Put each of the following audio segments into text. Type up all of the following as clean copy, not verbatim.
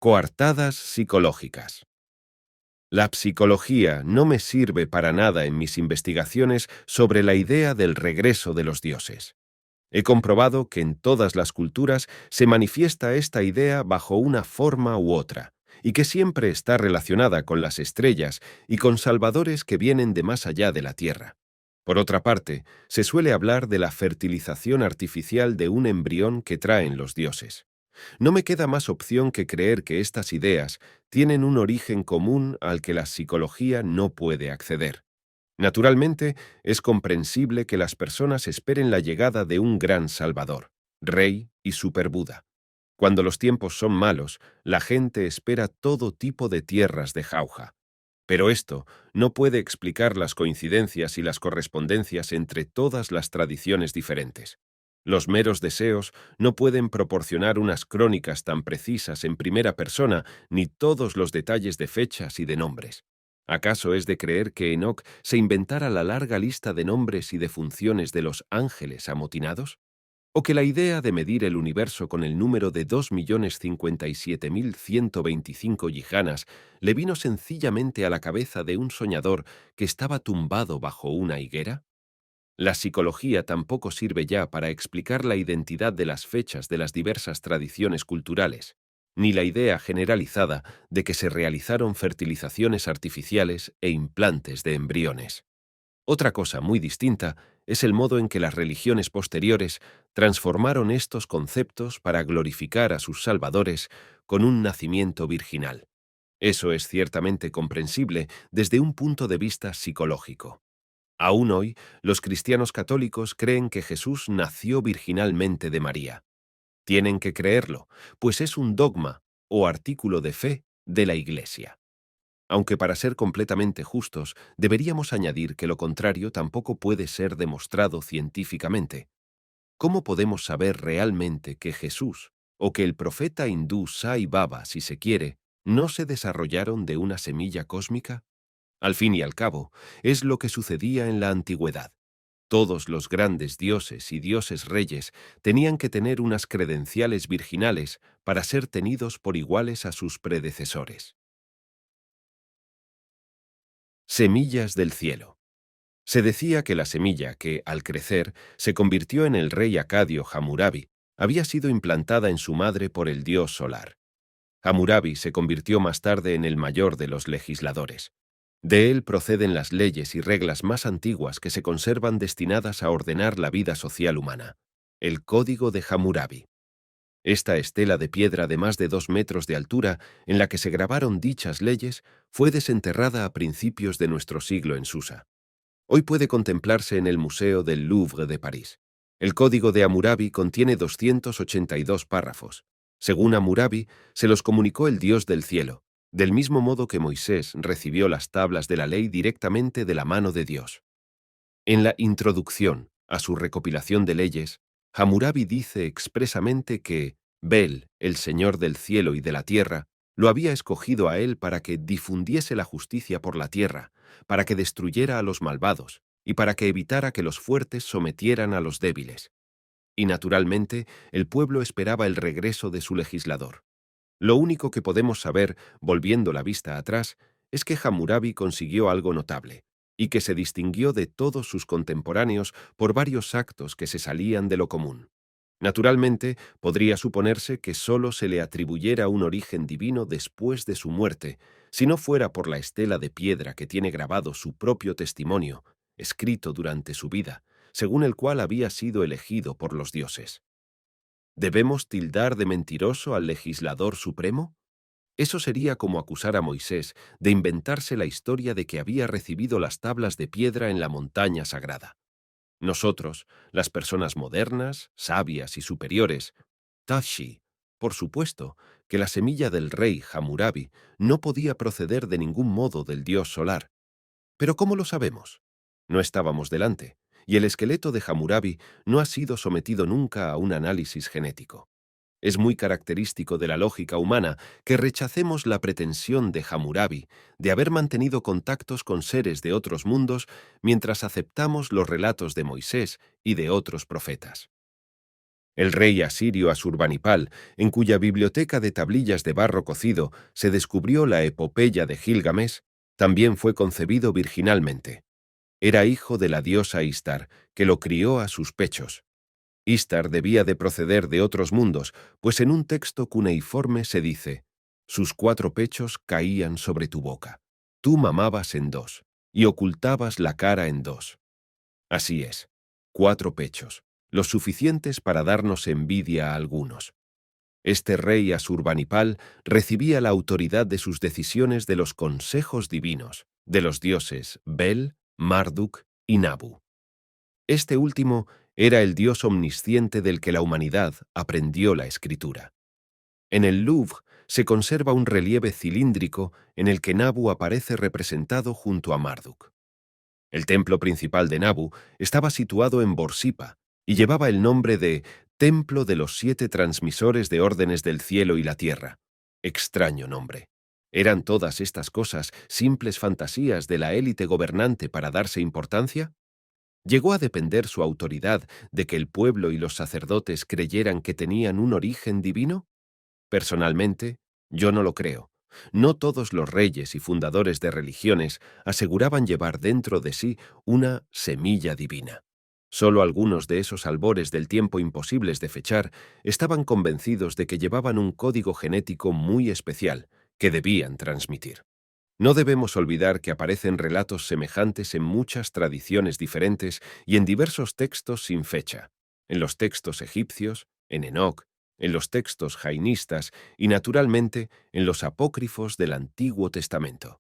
Coartadas psicológicas. La psicología no me sirve para nada en mis investigaciones sobre la idea del regreso de los dioses. He comprobado que en todas las culturas se manifiesta esta idea bajo una forma u otra, y que siempre está relacionada con las estrellas y con salvadores que vienen de más allá de la Tierra. Por otra parte, se suele hablar de la fertilización artificial de un embrión que traen los dioses. No me queda más opción que creer que estas ideas tienen un origen común al que la psicología no puede acceder. Naturalmente, es comprensible que las personas esperen la llegada de un gran Salvador, Rey y Superbuda. Cuando los tiempos son malos, la gente espera todo tipo de tierras de jauja. Pero esto no puede explicar las coincidencias y las correspondencias entre todas las tradiciones diferentes. Los meros deseos no pueden proporcionar unas crónicas tan precisas en primera persona ni todos los detalles de fechas y de nombres. ¿Acaso es de creer que Enoc se inventara la larga lista de nombres y de funciones de los ángeles amotinados? ¿O que la idea de medir el universo con el número de 2.057.125 yijanas le vino sencillamente a la cabeza de un soñador que estaba tumbado bajo una higuera? La psicología tampoco sirve ya para explicar la identidad de las fechas de las diversas tradiciones culturales, ni la idea generalizada de que se realizaron fertilizaciones artificiales e implantes de embriones. Otra cosa muy distinta es el modo en que las religiones posteriores transformaron estos conceptos para glorificar a sus salvadores con un nacimiento virginal. Eso es ciertamente comprensible desde un punto de vista psicológico. Aún hoy, los cristianos católicos creen que Jesús nació virginalmente de María. Tienen que creerlo, pues es un dogma o artículo de fe de la Iglesia. Aunque para ser completamente justos, deberíamos añadir que lo contrario tampoco puede ser demostrado científicamente. ¿Cómo podemos saber realmente que Jesús, o que el profeta hindú Sai Baba, si se quiere, no se desarrollaron de una semilla cósmica? Al fin y al cabo, es lo que sucedía en la antigüedad. Todos los grandes dioses y dioses reyes tenían que tener unas credenciales virginales para ser tenidos por iguales a sus predecesores. Semillas del cielo. Se decía que la semilla que, al crecer, se convirtió en el rey acadio Hammurabi, había sido implantada en su madre por el dios solar. Hammurabi se convirtió más tarde en el mayor de los legisladores. De él proceden las leyes y reglas más antiguas que se conservan destinadas a ordenar la vida social humana. El Código de Hammurabi. Esta estela de piedra de más de 2 metros de altura, en la que se grabaron dichas leyes, fue desenterrada a principios de nuestro siglo en Susa. Hoy puede contemplarse en el Museo del Louvre de París. El Código de Hammurabi contiene 282 párrafos. Según Hammurabi, se los comunicó el Dios del cielo, del mismo modo que Moisés recibió las tablas de la ley directamente de la mano de Dios. En la introducción a su recopilación de leyes, Hammurabi dice expresamente que Bel, el Señor del cielo y de la tierra, lo había escogido a él para que difundiese la justicia por la tierra, para que destruyera a los malvados y para que evitara que los fuertes sometieran a los débiles. Y naturalmente, el pueblo esperaba el regreso de su legislador. Lo único que podemos saber, volviendo la vista atrás, es que Hammurabi consiguió algo notable, y que se distinguió de todos sus contemporáneos por varios actos que se salían de lo común. Naturalmente, podría suponerse que sólo se le atribuyera un origen divino después de su muerte, si no fuera por la estela de piedra que tiene grabado su propio testimonio, escrito durante su vida, según el cual había sido elegido por los dioses. ¿Debemos tildar de mentiroso al legislador supremo? Eso sería como acusar a Moisés de inventarse la historia de que había recibido las tablas de piedra en la montaña sagrada. Nosotros, las personas modernas, sabias y superiores, Tashi, por supuesto, que la semilla del rey Hammurabi no podía proceder de ningún modo del dios solar. Pero ¿cómo lo sabemos? No estábamos delante, y el esqueleto de Hammurabi no ha sido sometido nunca a un análisis genético. Es muy característico de la lógica humana que rechacemos la pretensión de Hammurabi de haber mantenido contactos con seres de otros mundos mientras aceptamos los relatos de Moisés y de otros profetas. El rey asirio Asurbanipal, en cuya biblioteca de tablillas de barro cocido se descubrió la epopeya de Gilgamesh, también fue concebido virginalmente. Era hijo de la diosa Istar, que lo crió a sus pechos. Istar debía de proceder de otros mundos, pues en un texto cuneiforme se dice: «Sus 4 pechos caían sobre tu boca. Tú mamabas en 2, y ocultabas la cara en 2». Así es, 4 pechos, los suficientes para darnos envidia a algunos. Este rey Asurbanipal recibía la autoridad de sus decisiones de los consejos divinos, de los dioses Bel, Marduk y Nabu. Este último era el dios omnisciente del que la humanidad aprendió la escritura. En el Louvre se conserva un relieve cilíndrico en el que Nabu aparece representado junto a Marduk. El templo principal de Nabu estaba situado en Borsippa y llevaba el nombre de Templo de los 7 transmisores de órdenes del cielo y la tierra. Extraño nombre. ¿Eran todas estas cosas simples fantasías de la élite gobernante para darse importancia? ¿Llegó a depender su autoridad de que el pueblo y los sacerdotes creyeran que tenían un origen divino? Personalmente, yo no lo creo. No todos los reyes y fundadores de religiones aseguraban llevar dentro de sí una semilla divina. Solo algunos de esos albores del tiempo imposibles de fechar estaban convencidos de que llevaban un código genético muy especial que debían transmitir. No debemos olvidar que aparecen relatos semejantes en muchas tradiciones diferentes y en diversos textos sin fecha, en los textos egipcios, en Enoc, en los textos jainistas y, naturalmente, en los apócrifos del Antiguo Testamento.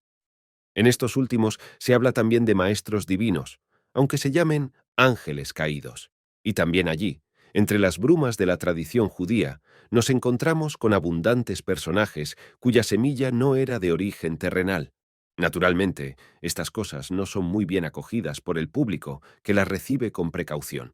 En estos últimos se habla también de maestros divinos, aunque se llamen ángeles caídos. Y también allí, entre las brumas de la tradición judía, nos encontramos con abundantes personajes cuya semilla no era de origen terrenal. Naturalmente, estas cosas no son muy bien acogidas por el público, que las recibe con precaución.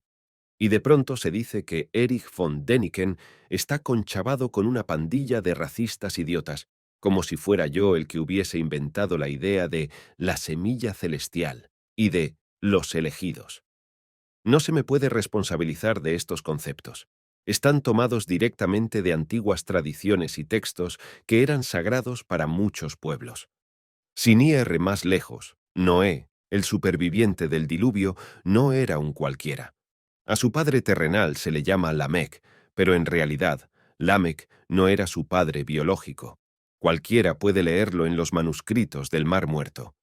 Y de pronto se dice que Erich von Däniken está conchavado con una pandilla de racistas idiotas, como si fuera yo el que hubiese inventado la idea de la semilla celestial y de los elegidos. No se me puede responsabilizar de estos conceptos. Están tomados directamente de antiguas tradiciones y textos que eran sagrados para muchos pueblos. Sin ir más lejos, Noé, el superviviente del diluvio, no era un cualquiera. A su padre terrenal se le llama Lamec, pero en realidad, Lamec no era su padre biológico. Cualquiera puede leerlo en los manuscritos del Mar Muerto.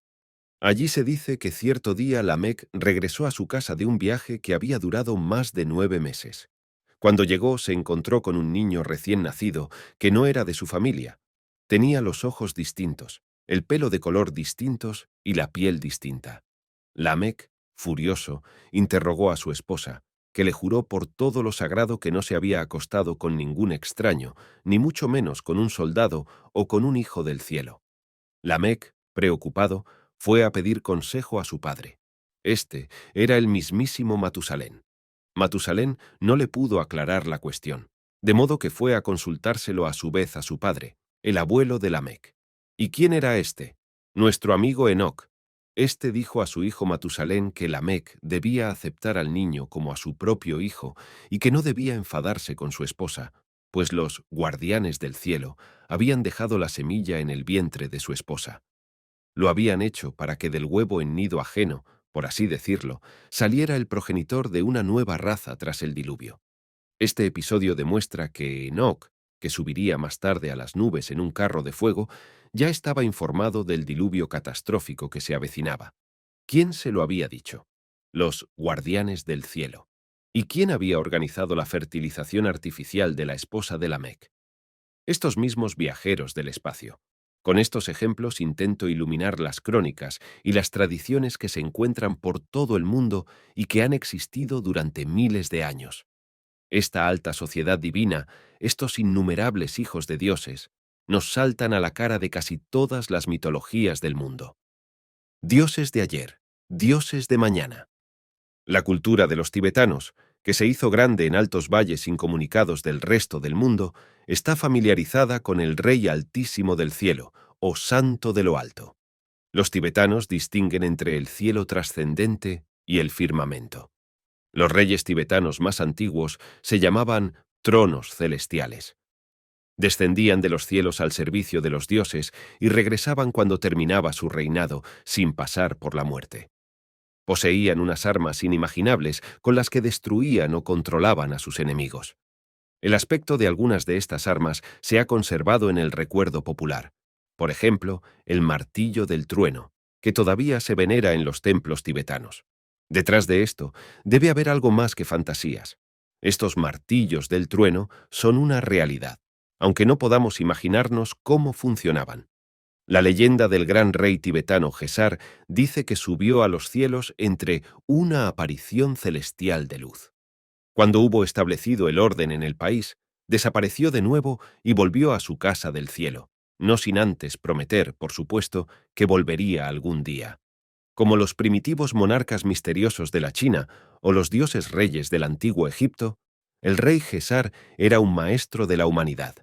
Allí se dice que cierto día Lamec regresó a su casa de un viaje que había durado más de 9 meses. Cuando llegó se encontró con un niño recién nacido que no era de su familia. Tenía los ojos distintos, el pelo de color distintos y la piel distinta. Lamec, furioso, interrogó a su esposa, que le juró por todo lo sagrado que no se había acostado con ningún extraño, ni mucho menos con un soldado o con un hijo del cielo. Lamec, preocupado, fue a pedir consejo a su padre. Este era el mismísimo Matusalén. Matusalén no le pudo aclarar la cuestión, de modo que fue a consultárselo a su vez a su padre, el abuelo de Lamec. ¿Y quién era este? Nuestro amigo Enoc. Este dijo a su hijo Matusalén que Lamec debía aceptar al niño como a su propio hijo y que no debía enfadarse con su esposa, pues los guardianes del cielo habían dejado la semilla en el vientre de su esposa. Lo habían hecho para que del huevo en nido ajeno, por así decirlo, saliera el progenitor de una nueva raza tras el diluvio. Este episodio demuestra que Enoc, que subiría más tarde a las nubes en un carro de fuego, ya estaba informado del diluvio catastrófico que se avecinaba. ¿Quién se lo había dicho? Los guardianes del cielo. ¿Y quién había organizado la fertilización artificial de la esposa de Lamec? Estos mismos viajeros del espacio. Con estos ejemplos intento iluminar las crónicas y las tradiciones que se encuentran por todo el mundo y que han existido durante miles de años. Esta alta sociedad divina, estos innumerables hijos de dioses, nos saltan a la cara de casi todas las mitologías del mundo. Dioses de ayer, dioses de mañana. La cultura de los tibetanos, que se hizo grande en altos valles incomunicados del resto del mundo, está familiarizada con el Rey Altísimo del Cielo, o Santo de lo Alto. Los tibetanos distinguen entre el cielo trascendente y el firmamento. Los reyes tibetanos más antiguos se llamaban tronos celestiales. Descendían de los cielos al servicio de los dioses y regresaban cuando terminaba su reinado, sin pasar por la muerte. Poseían unas armas inimaginables con las que destruían o controlaban a sus enemigos. El aspecto de algunas de estas armas se ha conservado en el recuerdo popular. Por ejemplo, el martillo del trueno, que todavía se venera en los templos tibetanos. Detrás de esto debe haber algo más que fantasías. Estos martillos del trueno son una realidad, aunque no podamos imaginarnos cómo funcionaban. La leyenda del gran rey tibetano Gesar dice que subió a los cielos entre una aparición celestial de luz. Cuando hubo establecido el orden en el país, desapareció de nuevo y volvió a su casa del cielo, no sin antes prometer, por supuesto, que volvería algún día. Como los primitivos monarcas misteriosos de la China o los dioses reyes del antiguo Egipto, el rey Gesar era un maestro de la humanidad.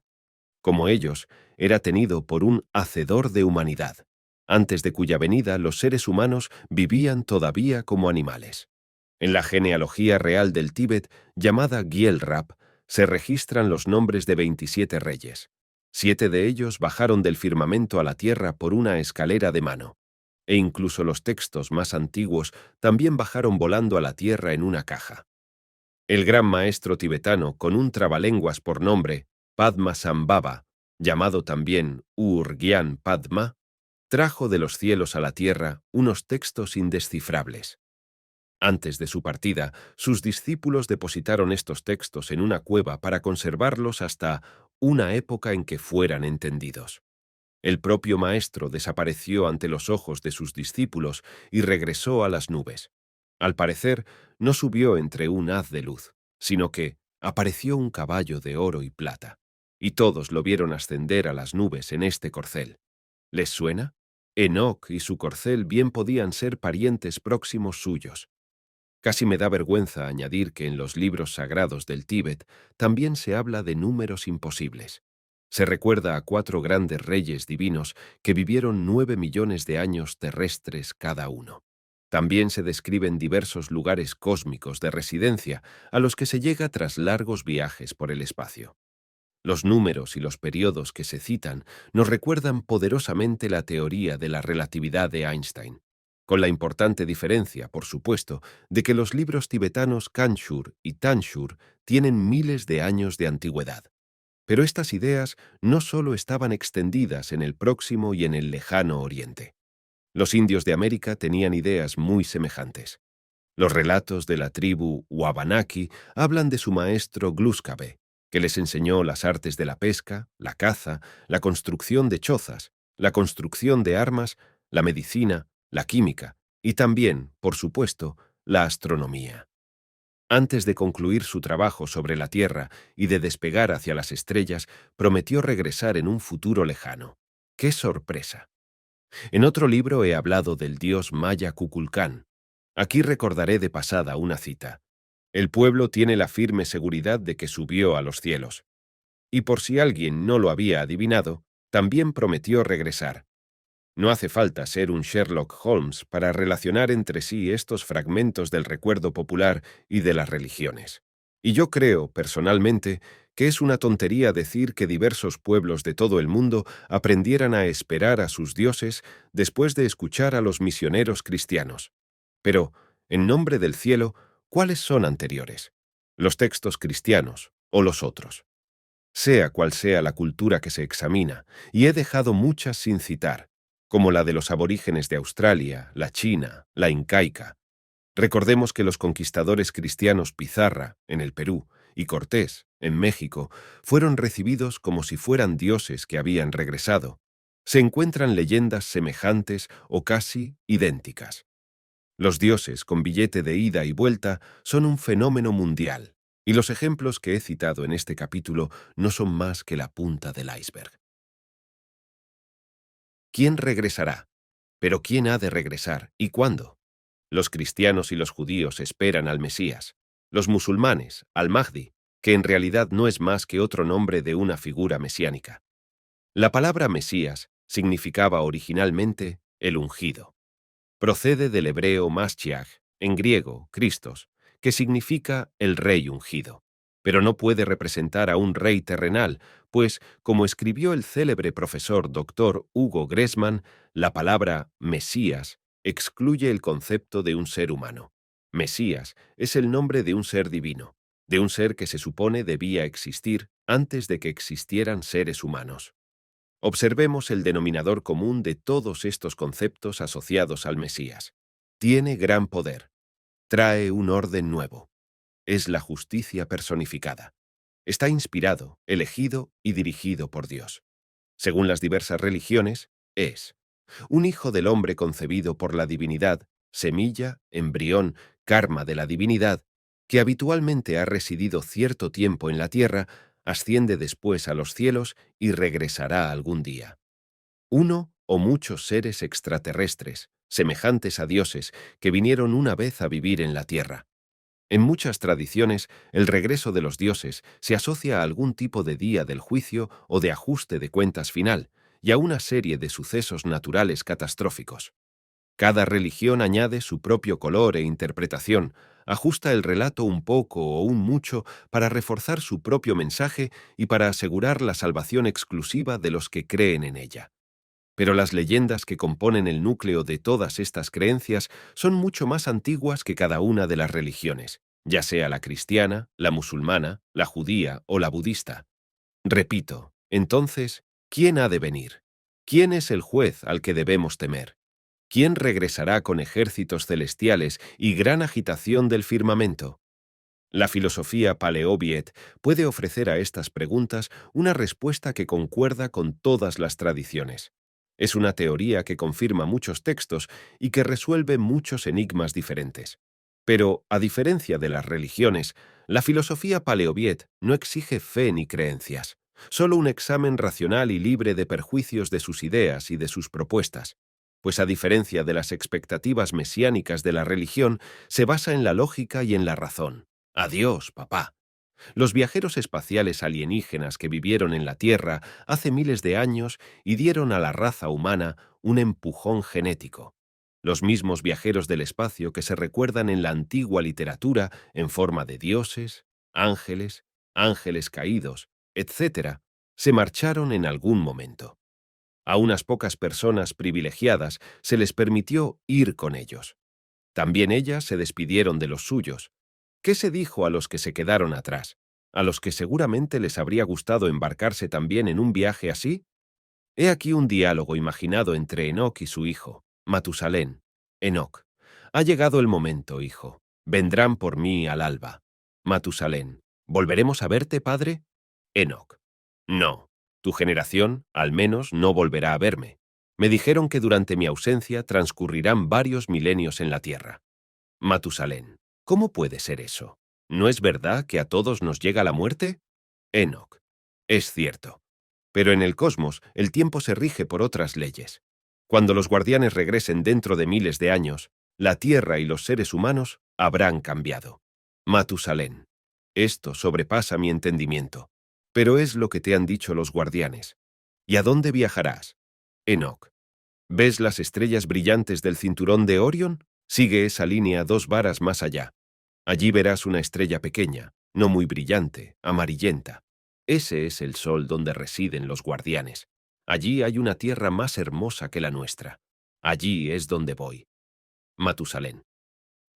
Como ellos, era tenido por un hacedor de humanidad, antes de cuya venida los seres humanos vivían todavía como animales. En la genealogía real del Tíbet, llamada Gyelrap, se registran los nombres de 27 reyes. 7 de ellos bajaron del firmamento a la tierra por una escalera de mano, e incluso los textos más antiguos también bajaron volando a la tierra en una caja. El gran maestro tibetano, con un trabalenguas por nombre, Padmasambhava, llamado también Urgyan Padma, trajo de los cielos a la tierra unos textos indescifrables. Antes de su partida, sus discípulos depositaron estos textos en una cueva para conservarlos hasta una época en que fueran entendidos. El propio maestro desapareció ante los ojos de sus discípulos y regresó a las nubes. Al parecer, no subió entre un haz de luz, sino que apareció un caballo de oro y plata, y todos lo vieron ascender a las nubes en este corcel. ¿Les suena? Enoc y su corcel bien podían ser parientes próximos suyos. Casi me da vergüenza añadir que en los libros sagrados del Tíbet también se habla de números imposibles. Se recuerda a 4 grandes reyes divinos que vivieron 9 millones de años terrestres cada uno. También se describen diversos lugares cósmicos de residencia a los que se llega tras largos viajes por el espacio. Los números y los periodos que se citan nos recuerdan poderosamente la teoría de la relatividad de Einstein, con la importante diferencia, por supuesto, de que los libros tibetanos Kanshur y Tanshur tienen miles de años de antigüedad. Pero estas ideas no solo estaban extendidas en el próximo y en el lejano Oriente. Los indios de América tenían ideas muy semejantes. Los relatos de la tribu Wabanaki hablan de su maestro Gluskabe, que les enseñó las artes de la pesca, la caza, la construcción de chozas, la construcción de armas, la medicina, la química y también, por supuesto, la astronomía. Antes de concluir su trabajo sobre la Tierra y de despegar hacia las estrellas, prometió regresar en un futuro lejano. ¡Qué sorpresa! En otro libro he hablado del dios maya Kukulcán. Aquí recordaré de pasada una cita. El pueblo tiene la firme seguridad de que subió a los cielos. Y por si alguien no lo había adivinado, también prometió regresar. No hace falta ser un Sherlock Holmes para relacionar entre sí estos fragmentos del recuerdo popular y de las religiones. Y yo creo, personalmente, que es una tontería decir que diversos pueblos de todo el mundo aprendieran a esperar a sus dioses después de escuchar a los misioneros cristianos. Pero, en nombre del cielo, ¿cuáles son anteriores? ¿Los textos cristianos o los otros? Sea cual sea la cultura que se examina, y he dejado muchas sin citar, como la de los aborígenes de Australia, la china, la incaica. Recordemos que los conquistadores cristianos Pizarra, en el Perú, y Cortés, en México, fueron recibidos como si fueran dioses que habían regresado. Se encuentran leyendas semejantes o casi idénticas. Los dioses con billete de ida y vuelta son un fenómeno mundial, y los ejemplos que he citado en este capítulo no son más que la punta del iceberg. ¿Quién regresará? ¿Pero quién ha de regresar y cuándo? Los cristianos y los judíos esperan al Mesías. Los musulmanes, al Mahdi, que en realidad no es más que otro nombre de una figura mesiánica. La palabra Mesías significaba originalmente el ungido. Procede del hebreo Mashiach, en griego, Christos, que significa el rey ungido. Pero no puede representar a un rey terrenal, pues, como escribió el célebre profesor Dr. Hugo Gressman, la palabra Mesías excluye el concepto de un ser humano. Mesías es el nombre de un ser divino, de un ser que se supone debía existir antes de que existieran seres humanos. Observemos el denominador común de todos estos conceptos asociados al Mesías. Tiene gran poder. Trae un orden nuevo. Es la justicia personificada. Está inspirado, elegido y dirigido por Dios. Según las diversas religiones, es un hijo del hombre concebido por la divinidad, semilla, embrión, karma de la divinidad, que habitualmente ha residido cierto tiempo en la tierra, asciende después a los cielos y regresará algún día. Uno o muchos seres extraterrestres, semejantes a dioses, que vinieron una vez a vivir en la tierra. En muchas tradiciones, el regreso de los dioses se asocia a algún tipo de día del juicio o de ajuste de cuentas final, y a una serie de sucesos naturales catastróficos. Cada religión añade su propio color e interpretación, ajusta el relato un poco o un mucho para reforzar su propio mensaje y para asegurar la salvación exclusiva de los que creen en ella. Pero las leyendas que componen el núcleo de todas estas creencias son mucho más antiguas que cada una de las religiones, ya sea la cristiana, la musulmana, la judía o la budista. Repito, entonces, ¿quién ha de venir? ¿Quién es el juez al que debemos temer? ¿Quién regresará con ejércitos celestiales y gran agitación del firmamento? La filosofía paleoviet puede ofrecer a estas preguntas una respuesta que concuerda con todas las tradiciones. Es una teoría que confirma muchos textos y que resuelve muchos enigmas diferentes. Pero, a diferencia de las religiones, la filosofía paleoviet no exige fe ni creencias, solo un examen racional y libre de perjuicios de sus ideas y de sus propuestas. Pues a diferencia de las expectativas mesiánicas de la religión, se basa en la lógica y en la razón. Adiós, papá. Los viajeros espaciales alienígenas que vivieron en la Tierra hace miles de años y dieron a la raza humana un empujón genético. Los mismos viajeros del espacio que se recuerdan en la antigua literatura en forma de dioses, ángeles, ángeles caídos, etc., se marcharon en algún momento. A unas pocas personas privilegiadas se les permitió ir con ellos. También ellas se despidieron de los suyos. ¿Qué se dijo a los que se quedaron atrás? ¿A los que seguramente les habría gustado embarcarse también en un viaje así? He aquí un diálogo imaginado entre Enoc y su hijo, Matusalén. Enoc: ha llegado el momento, hijo. Vendrán por mí al alba. Matusalén: ¿volveremos a verte, padre? Enoc: no. Tu generación, al menos, no volverá a verme. Me dijeron que durante mi ausencia transcurrirán varios milenios en la tierra. Matusalén: ¿cómo puede ser eso? ¿No es verdad que a todos nos llega la muerte? Enoc: es cierto. Pero en el cosmos el tiempo se rige por otras leyes. Cuando los guardianes regresen dentro de miles de años, la Tierra y los seres humanos habrán cambiado. Matusalén: esto sobrepasa mi entendimiento. Pero es lo que te han dicho los guardianes. ¿Y a dónde viajarás? Enoc: ¿ves las estrellas brillantes del cinturón de Orión? Sigue esa línea 2 varas más allá. Allí verás una estrella pequeña, no muy brillante, amarillenta. Ese es el sol donde residen los guardianes. Allí hay una tierra más hermosa que la nuestra. Allí es donde voy. Matusalén: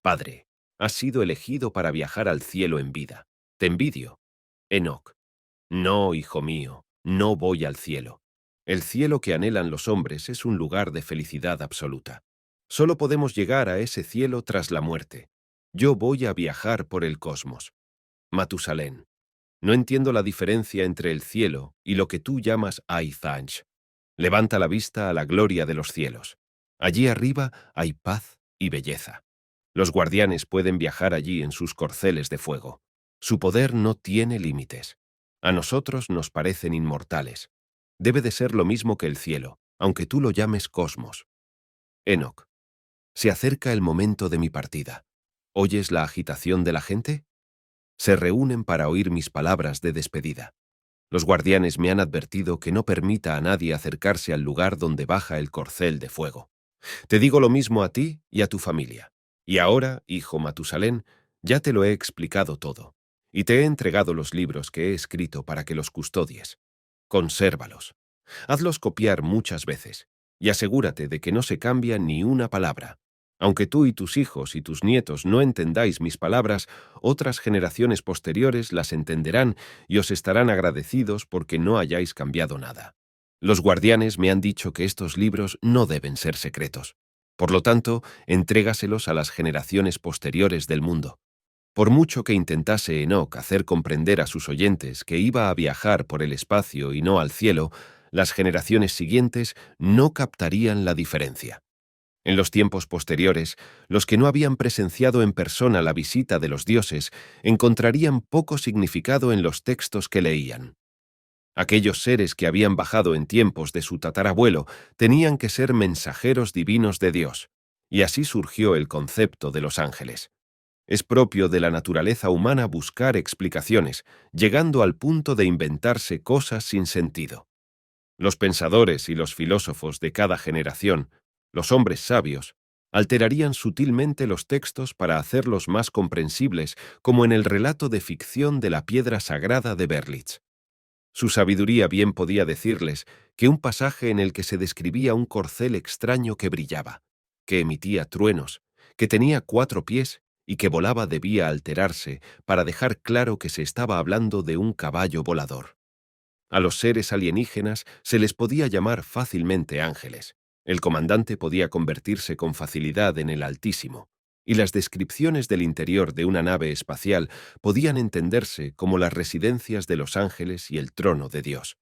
padre, has sido elegido para viajar al cielo en vida. Te envidio. Enoc: no, hijo mío, no voy al cielo. El cielo que anhelan los hombres es un lugar de felicidad absoluta. Solo podemos llegar a ese cielo tras la muerte. Yo voy a viajar por el cosmos. Matusalén: no entiendo la diferencia entre el cielo y lo que tú llamas Aizanch. Levanta la vista a la gloria de los cielos. Allí arriba hay paz y belleza. Los guardianes pueden viajar allí en sus corceles de fuego. Su poder no tiene límites. A nosotros nos parecen inmortales. Debe de ser lo mismo que el cielo, aunque tú lo llames cosmos. Enoc: se acerca el momento de mi partida. ¿Oyes la agitación de la gente? Se reúnen para oír mis palabras de despedida. Los guardianes me han advertido que no permita a nadie acercarse al lugar donde baja el corcel de fuego. Te digo lo mismo a ti y a tu familia. Y ahora, hijo Matusalén, Ya te lo he explicado todo, y te he entregado los libros que he escrito para que los custodies. Consérvalos. Hazlos copiar muchas veces, y asegúrate de que no se cambia ni una palabra. Aunque tú y tus hijos y tus nietos no entendáis mis palabras, otras generaciones posteriores las entenderán y os estarán agradecidos porque no hayáis cambiado nada. Los guardianes me han dicho que estos libros no deben ser secretos. Por lo tanto, entrégaselos a las generaciones posteriores del mundo. Por mucho que intentase Enoc hacer comprender a sus oyentes que iba a viajar por el espacio y no al cielo, las generaciones siguientes no captarían la diferencia. En los tiempos posteriores, los que no habían presenciado en persona la visita de los dioses encontrarían poco significado en los textos que leían. Aquellos seres que habían bajado en tiempos de su tatarabuelo tenían que ser mensajeros divinos de Dios, y así surgió el concepto de los ángeles. Es propio de la naturaleza humana buscar explicaciones, llegando al punto de inventarse cosas sin sentido. Los pensadores y los filósofos de cada generación, los hombres sabios, alterarían sutilmente los textos para hacerlos más comprensibles, como en el relato de ficción de la piedra sagrada de Berlitz. Su sabiduría bien podía decirles que un pasaje en el que se describía un corcel extraño que brillaba, que emitía truenos, que tenía 4 pies y que volaba debía alterarse para dejar claro que se estaba hablando de un caballo volador. A los seres alienígenas se les podía llamar fácilmente ángeles. El comandante podía convertirse con facilidad en el Altísimo, y las descripciones del interior de una nave espacial podían entenderse como las residencias de los ángeles y el trono de Dios.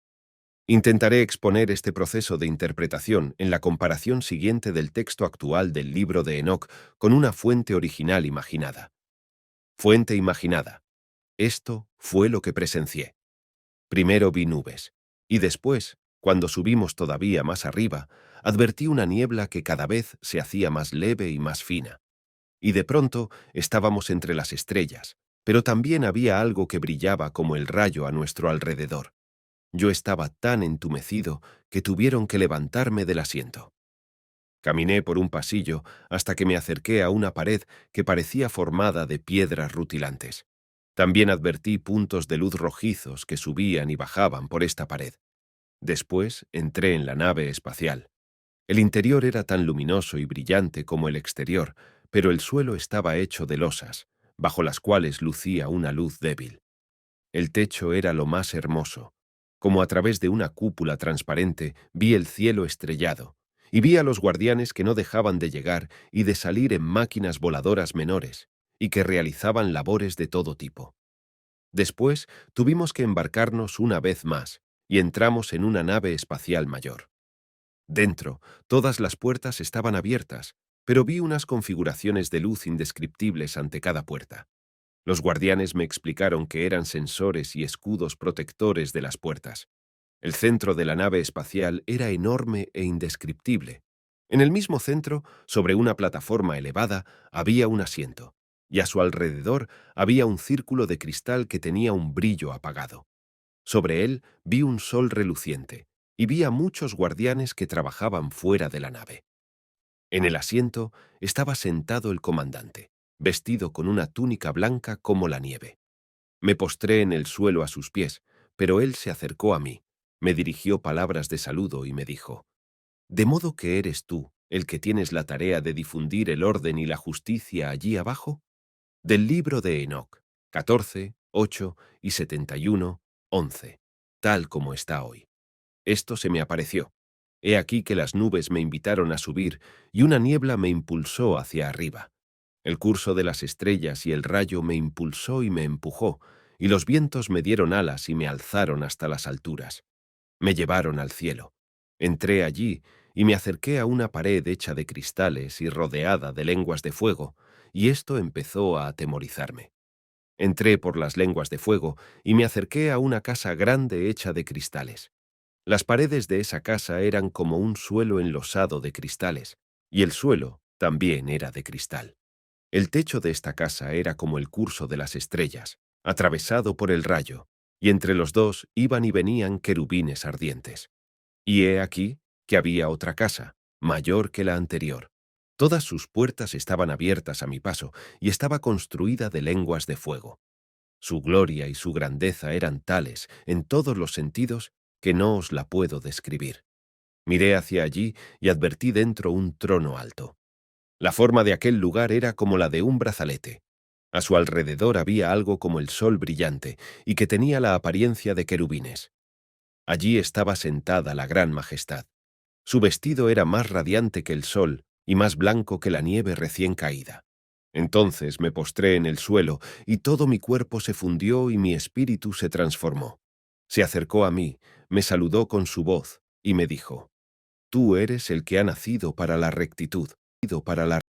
Intentaré exponer este proceso de interpretación en la comparación siguiente del texto actual del libro de Enoc con una fuente original imaginada. Fuente imaginada. Esto fue lo que presencié. Primero vi nubes, y después, cuando subimos todavía más arriba, advertí una niebla que cada vez se hacía más leve y más fina. Y de pronto estábamos entre las estrellas, pero también había algo que brillaba como el rayo a nuestro alrededor. Yo estaba tan entumecido que tuvieron que levantarme del asiento. Caminé por un pasillo hasta que me acerqué a una pared que parecía formada de piedras rutilantes. También advertí puntos de luz rojizos que subían y bajaban por esta pared. Después entré en la nave espacial. El interior era tan luminoso y brillante como el exterior, pero el suelo estaba hecho de losas, bajo las cuales lucía una luz débil. El techo era lo más hermoso. Como a través de una cúpula transparente vi el cielo estrellado, y vi a los guardianes que no dejaban de llegar y de salir en máquinas voladoras menores, y que realizaban labores de todo tipo. Después tuvimos que embarcarnos una vez más, y entramos en una nave espacial mayor. Dentro, todas las puertas estaban abiertas, pero vi unas configuraciones de luz indescriptibles ante cada puerta. Los guardianes me explicaron que eran sensores y escudos protectores de las puertas. El centro de la nave espacial era enorme e indescriptible. En el mismo centro, sobre una plataforma elevada, había un asiento, y a su alrededor había un círculo de cristal que tenía un brillo apagado. Sobre él vi un sol reluciente, y vi a muchos guardianes que trabajaban fuera de la nave. En el asiento estaba sentado el comandante, vestido con una túnica blanca como la nieve. Me postré en el suelo a sus pies, pero él se acercó a mí, me dirigió palabras de saludo y me dijo: «¿De modo que eres tú el que tienes la tarea de difundir el orden y la justicia allí abajo?» Del libro de Enoc, 14, 8 y 71, 11, tal como está hoy. Esto se me apareció. He aquí que las nubes me invitaron a subir y una niebla me impulsó hacia arriba. El curso de las estrellas y el rayo me impulsó y me empujó, y los vientos me dieron alas y me alzaron hasta las alturas. Me llevaron al cielo. Entré allí y me acerqué a una pared hecha de cristales y rodeada de lenguas de fuego, y esto empezó a atemorizarme. Entré por las lenguas de fuego y me acerqué a una casa grande hecha de cristales. Las paredes de esa casa eran como un suelo enlosado de cristales, y el suelo también era de cristal. El techo de esta casa era como el curso de las estrellas, atravesado por el rayo, y entre los dos iban y venían querubines ardientes. Y he aquí que había otra casa, mayor que la anterior. Todas sus puertas estaban abiertas a mi paso y estaba construida de lenguas de fuego. Su gloria y su grandeza eran tales, en todos los sentidos, que no os la puedo describir. Miré hacia allí y advertí dentro un trono alto. La forma de aquel lugar era como la de un brazalete. A su alrededor había algo como el sol brillante y que tenía la apariencia de querubines. Allí estaba sentada la gran majestad. Su vestido era más radiante que el sol y más blanco que la nieve recién caída. Entonces me postré en el suelo y todo mi cuerpo se fundió y mi espíritu se transformó. Se acercó a mí, me saludó con su voz y me dijo: «Tú eres el que ha nacido para la rectitud, para la